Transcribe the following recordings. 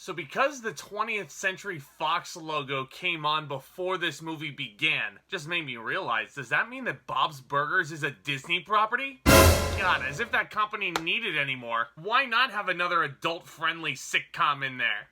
So because the 20th Century Fox logo came on before this movie began, just made me realize, does that mean that Bob's Burgers is a Disney property? God, as if that company needed any more. Why not have another adult-friendly sitcom in there?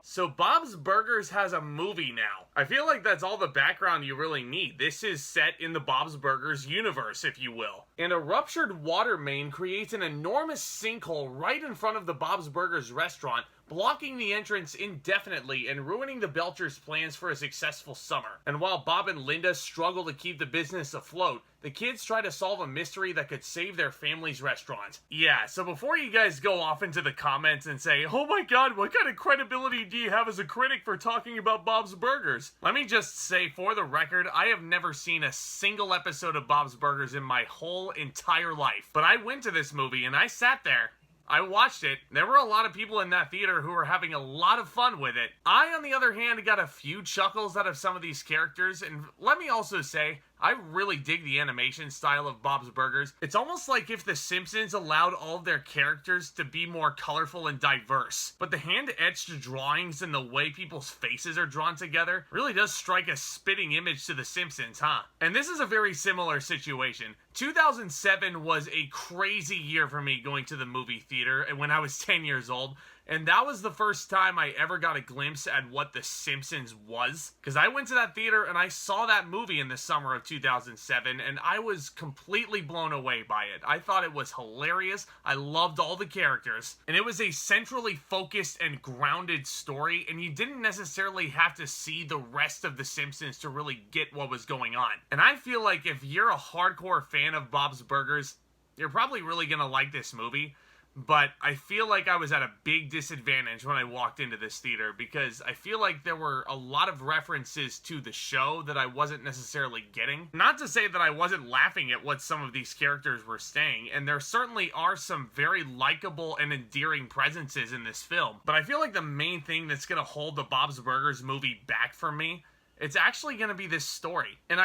So Bob's Burgers has a movie now. I feel like that's all the background you really need. This is set in the Bob's Burgers universe, if you will. And a ruptured water main creates an enormous sinkhole right in front of the Bob's Burgers restaurant, blocking the entrance indefinitely and ruining the Belchers' plans for a successful summer. And while Bob and Linda struggle to keep the business afloat, the kids try to solve a mystery that could save their family's restaurant. Yeah, so before you guys go off into the comments and say, oh my god, what kind of credibility do you have as a critic for talking about Bob's Burgers? Let me just say, for the record, I have never seen a single episode of Bob's Burgers in my whole entire life. But I went to this movie and I sat there. I watched it. There were a lot of people in that theater who were having a lot of fun with it. I, on the other hand, got a few chuckles out of some of these characters, and let me also say, I really dig the animation style of Bob's Burgers. It's almost like if The Simpsons allowed all of their characters to be more colorful and diverse. But the hand-etched drawings and the way people's faces are drawn together really does strike a spitting image to The Simpsons, huh? And this is a very similar situation. 2007 was a crazy year for me going to the movie theater when I was 10 years old. And that was the first time I ever got a glimpse at what The Simpsons was. Because I went to that theater and I saw that movie in the summer of 2007 and I was completely blown away by it. I thought it was hilarious. I loved all the characters. And it was a centrally focused and grounded story, and you didn't necessarily have to see the rest of The Simpsons to really get what was going on. And I feel like if you're a hardcore fan of Bob's Burgers, you're probably really gonna like this movie. But I feel like I was at a big disadvantage when I walked into this theater because I feel like there were a lot of references to the show that I wasn't necessarily getting. Not to say that I wasn't laughing at what some of these characters were saying, and there certainly are some very likable and endearing presences in this film, but I feel like the main thing that's going to hold the Bob's Burgers movie back for me, it's actually going to be this story. And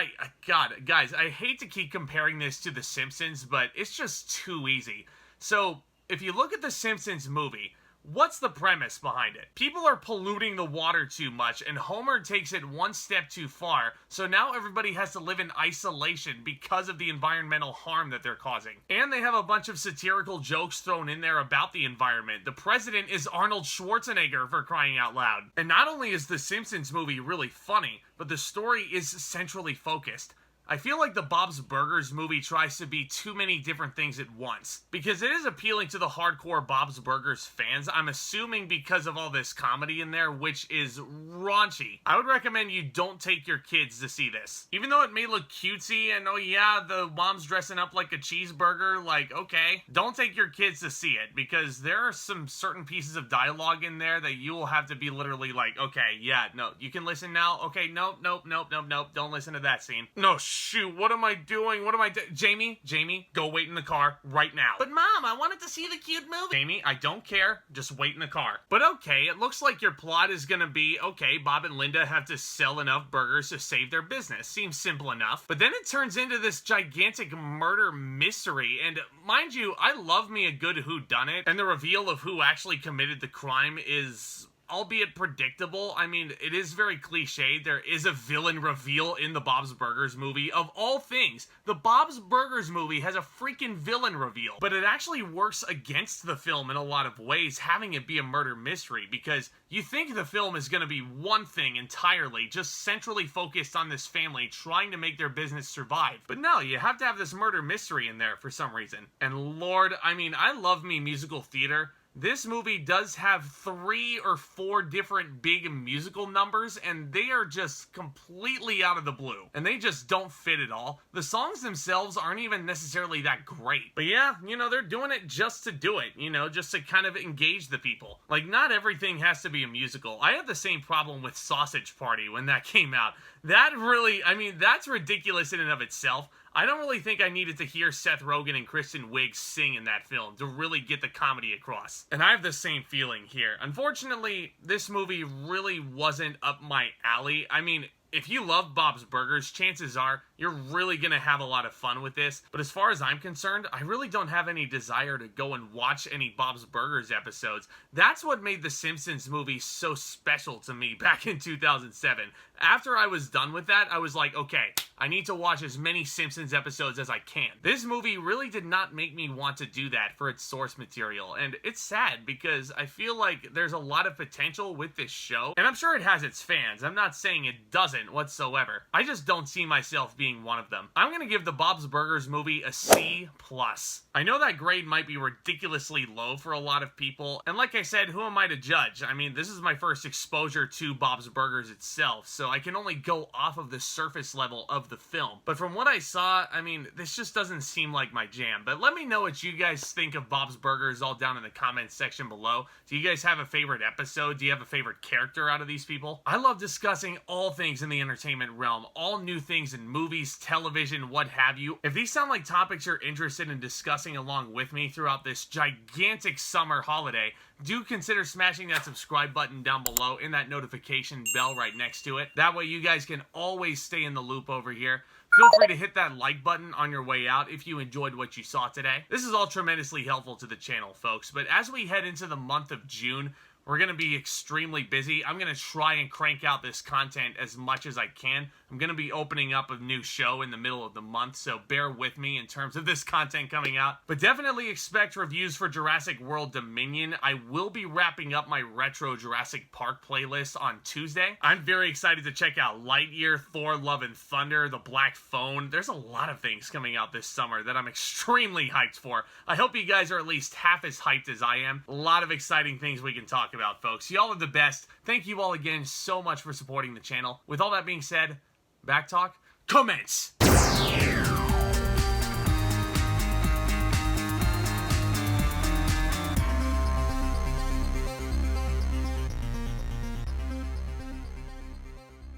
God, guys, I hate to keep comparing this to The Simpsons, but it's just too easy. So, if you look at the Simpsons movie, what's the premise behind it? People are polluting the water too much, and Homer takes it one step too far, so now everybody has to live in isolation because of the environmental harm that they're causing. And they have a bunch of satirical jokes thrown in there about the environment. The president is Arnold Schwarzenegger, for crying out loud. And not only is the Simpsons movie really funny, but the story is centrally focused. I feel like the Bob's Burgers movie tries to be too many different things at once. Because it is appealing to the hardcore Bob's Burgers fans, I'm assuming because of all this comedy in there, which is raunchy. I would recommend you don't take your kids to see this. Even though it may look cutesy and oh yeah, the mom's dressing up like a cheeseburger, like okay, don't take your kids to see it because there are some certain pieces of dialogue in there that you will have to be literally like, okay, yeah, no, you can listen now, okay, nope, don't listen to that scene. No, shoot, what am I doing? Jamie, go wait in the car right now. But Mom, I wanted to see the cute movie. Jamie, I don't care. Just wait in the car. But okay, it looks like your plot is gonna be, okay, Bob and Linda have to sell enough burgers to save their business. Seems simple enough. But then it turns into this gigantic murder mystery. And mind you, I love me a good whodunit. And the reveal of who actually committed the crime is, albeit predictable. I mean, it is very cliched. There is a villain reveal in the Bob's Burgers movie. Of all things, the Bob's Burgers movie has a freaking villain reveal. But it actually works against the film in a lot of ways, having it be a murder mystery, because you think the film is going to be one thing entirely, just centrally focused on this family trying to make their business survive. But no, you have to have this murder mystery in there for some reason. And Lord, I mean, I love me musical theater. This movie does have 3 or 4 different big musical numbers, and they are just completely out of the blue. And they just don't fit at all. The songs themselves aren't even necessarily that great. But yeah, you know, they're doing it just to do it, you know, just to kind of engage the people. Like, not everything has to be a musical. I had the same problem with Sausage Party when that came out. That really, I mean, that's ridiculous in and of itself. I don't really think I needed to hear Seth Rogen and Kristen Wiig sing in that film to really get the comedy across. And I have the same feeling here. Unfortunately, this movie really wasn't up my alley. I mean, if you love Bob's Burgers, chances are you're really gonna have a lot of fun with this. But as far as I'm concerned, I really don't have any desire to go and watch any Bob's Burgers episodes. That's what made the Simpsons movie so special to me back in 2007. After I was done with that, I was like, okay, I need to watch as many Simpsons episodes as I can. This movie really did not make me want to do that for its source material, and it's sad because I feel like there's a lot of potential with this show, and I'm sure it has its fans. I'm not saying it doesn't whatsoever. I just don't see myself being one of them. I'm gonna give the Bob's Burgers movie a C+. I know that grade might be ridiculously low for a lot of people, and like I said, who am I to judge? I mean, this is my first exposure to Bob's Burgers itself, so I can only go off of the surface level of the film. But from what I saw, I mean, this just doesn't seem like my jam. But let me know what you guys think of Bob's Burgers all down in the comments section below. Do you guys have a favorite episode? Do you have a favorite character out of these people? I love discussing all things in the entertainment realm, all new things in movies, television, what have you. If these sound like topics you're interested in discussing along with me throughout this gigantic summer holiday, do consider smashing that subscribe button down below and that notification bell right next to it. That way you guys can always stay in the loop over here. Feel free to hit that like button on your way out if you enjoyed what you saw today. This is all tremendously helpful to the channel, folks. But as we head into the month of June, we're going to be extremely busy. I'm going to try and crank out this content as much as I can. I'm going to be opening up a new show in the middle of the month, so bear with me in terms of this content coming out. But definitely expect reviews for Jurassic World Dominion. I will be wrapping up my retro Jurassic Park playlist on Tuesday. I'm very excited to check out Lightyear, Thor, Love and Thunder, The Black Phone. There's a lot of things coming out this summer that I'm extremely hyped for. I hope you guys are at least half as hyped as I am. A lot of exciting things we can talk about, folks. Y'all are the best. Thank you all again so much for supporting the channel. With all that being said, Back Talk commence!